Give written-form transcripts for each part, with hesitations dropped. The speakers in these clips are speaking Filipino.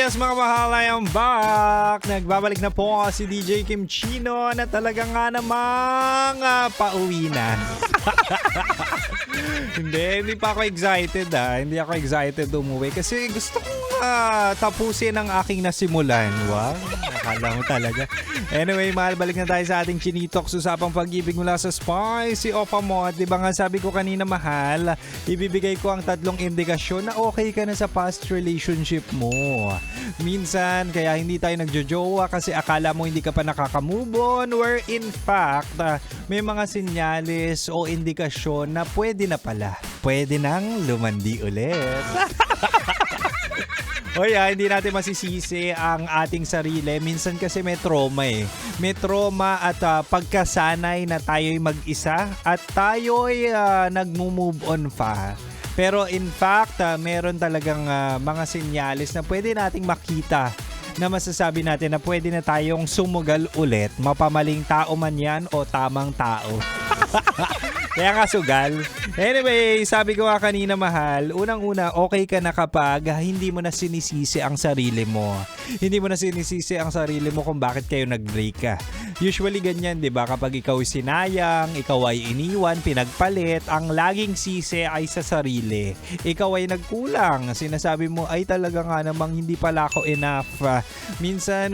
yes mga mahal, I am back. Nagbabalik na po si DJ Kim Chino na talaga nga namang pauwi na. Hindi pa ako excited Hindi ako excited umuwi kasi gusto kong tapusin ang aking nasimulan. Wow, akala mo talaga. Anyway, mahal, balik na tayo sa ating Chinitok. Usapang pag-ibig mula sa Spicy Opa mo. At diba nga sabi ko kanina, mahal, ibibigay ko ang 3 indikasyon na okay ka na sa past relationship mo. Minsan, kaya hindi tayo nagjojowa kasi akala mo hindi ka pa nakaka-move on, where in fact, may mga senyales o indikasyon na pwede na pala. Pwede nang lumandi ulit. Hoy, hindi natin masisisi ang ating sarili. Minsan kasi may trauma May trauma at pagkasanay na tayo'y mag-isa at tayo'y nag-move on pa. Pero in fact, meron talagang mga senyales na pwede nating makita na masasabi natin na pwede na tayong sumugal ulit. Mapamaling tao man yan o tamang tao. Kaya nga sugal. Anyway, sabi ko nga kanina, mahal, unang-una, okay ka na kapag hindi mo na sinisisi ang sarili mo. Hindi mo na sinisisi ang sarili mo kung bakit kayo nag-break ka. Usually ganyan, di ba? Kapag ikaw sinayang, ikaw ay iniwan, pinagpalit, ang laging sisi ay sa sarili. Ikaw ay nagkulang. Sinasabi mo, ay talaga nga namang hindi pala ako enough. Minsan,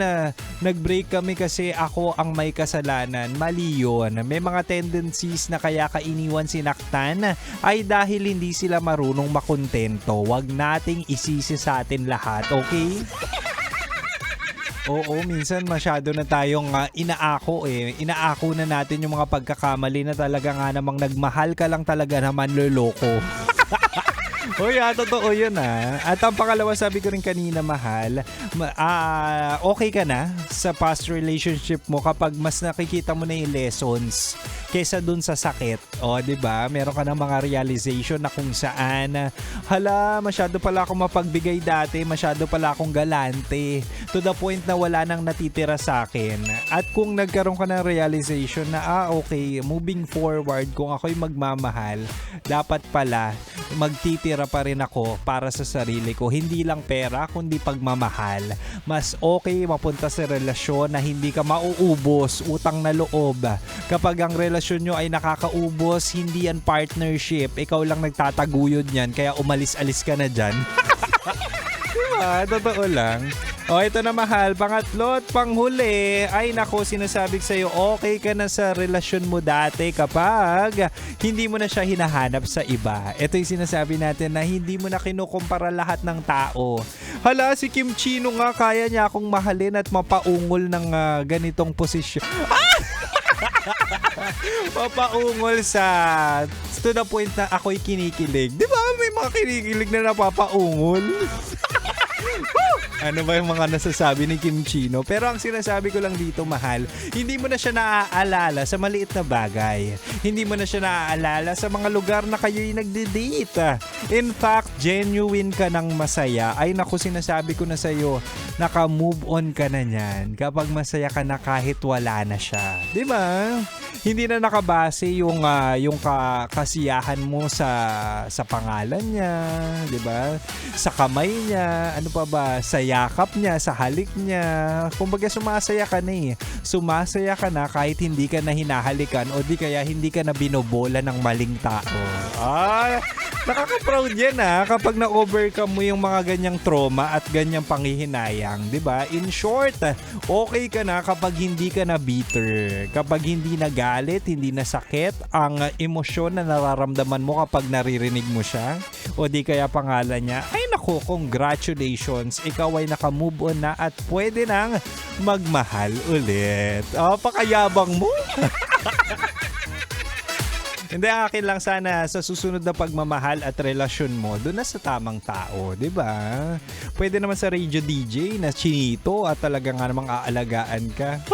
nag-break kami kasi ako ang may kasalanan. Mali yun. May mga tendencies na kaya ka iniwan, sinaktan, ay dahil hindi sila marunong makontento. Huwag nating isisi sa atin lahat, okay? Oo, minsan masyado na tayong inaako Inaako na natin yung mga pagkakamali na talaga nga namang nagmahal ka lang talaga naman loloko. Hoy, totoo yun At ang pangalawa, sabi ko rin kanina, mahal, okay ka na sa past relationship mo kapag mas nakikita mo na yung lessons kesa dun sa sakit. O, diba? Meron ka ng mga realization na kung saan, hala, masyado pala akong mapagbigay dati, masyado pala akong galante, to the point na wala nang natitira sa akin. At kung nagkaroon ka ng realization na, okay, moving forward, kung ako'y magmamahal, dapat pala magtitira pa rin ako para sa sarili ko. Hindi lang pera, kundi pagmamahal. Mas okay mapunta sa relasyon na hindi ka mauubos, utang na loob. Kapag ang relasyon nyo ay nakakaubos, hindi yan partnership. Ikaw lang nagtataguyod yan, kaya umalis-alis ka na dyan. Diba? Totoo lang. O, ito na, mahal. Pangatlo at panghuli. Ay nako, sinasabi ko sa'yo, okay ka na sa relasyon mo dati kapag hindi mo na siya hinahanap sa iba. Ito yung sinasabi natin na hindi mo na kinukumpara lahat ng tao. Hala, si Kim Chino nga, kaya niya akong mahalin at mapaungol ng ganitong posisyon. Mapaungol sa to the point na ako'y kinikilig. Di ba may mga kinikilig na napapaungol? Ano ba yung mga nasasabi ni Kim Chino? Pero ang sinasabi ko lang dito, mahal, hindi mo na siya naaalala sa maliit na bagay. Hindi mo na siya naaalala sa mga lugar na kayo'y nagde-date. In fact, genuine ka ng masaya. Ay naku, sinasabi ko na sa'yo, naka-move on ka na niyan kapag masaya ka na kahit wala na siya. Di ba? Hindi na nakabase yung kasiyahan mo sa pangalan niya, di ba? Sa kamay niya, ano pa ba? Sa yakap niya, sa halik niya. Kumbaga sumasaya ka na Sumasaya ka na kahit hindi ka na hinahalikan o di kaya hindi ka na binobola ng maling tao. Nakaka-proud yan kapag na-overcome mo yung mga ganyang trauma at ganyang panghihinayang, di ba? In short, okay ka na kapag hindi ka na bitter. Kapag hindi na galit, hindi na sakit ang emosyon na nararamdaman mo kapag naririnig mo siya o di kaya pangalan niya. Ay naku, congratulations. Ikaw ay naka-move on na at pwede nang magmahal ulit. Pakayabang mo. Hindi, akin lang sana sa susunod na pagmamahal at relasyon mo, doon na sa tamang tao, di ba? Pwede naman sa radio DJ na chinito at talaga nga namang aalagaan ka.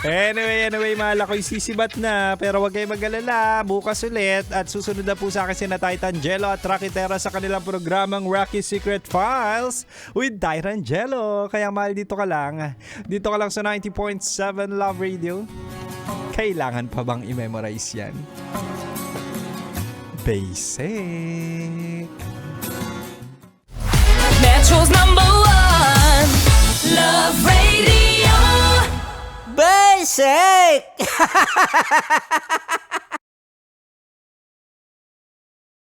Anyway, mahal, ako'y sisibat na. Pero huwag kayong mag-alala. Bukas ulit. At susunod na po sa akin si Titangelo at Rocky Terra sa kanilang programang Rocky Secret Files with Titangelo. Kaya mahal, dito ka lang. Dito ka lang sa 90.7 Love Radio. Kailangan pa bang i-memorize yan? Basic. Metro's #1 Love Radio. 'Basic!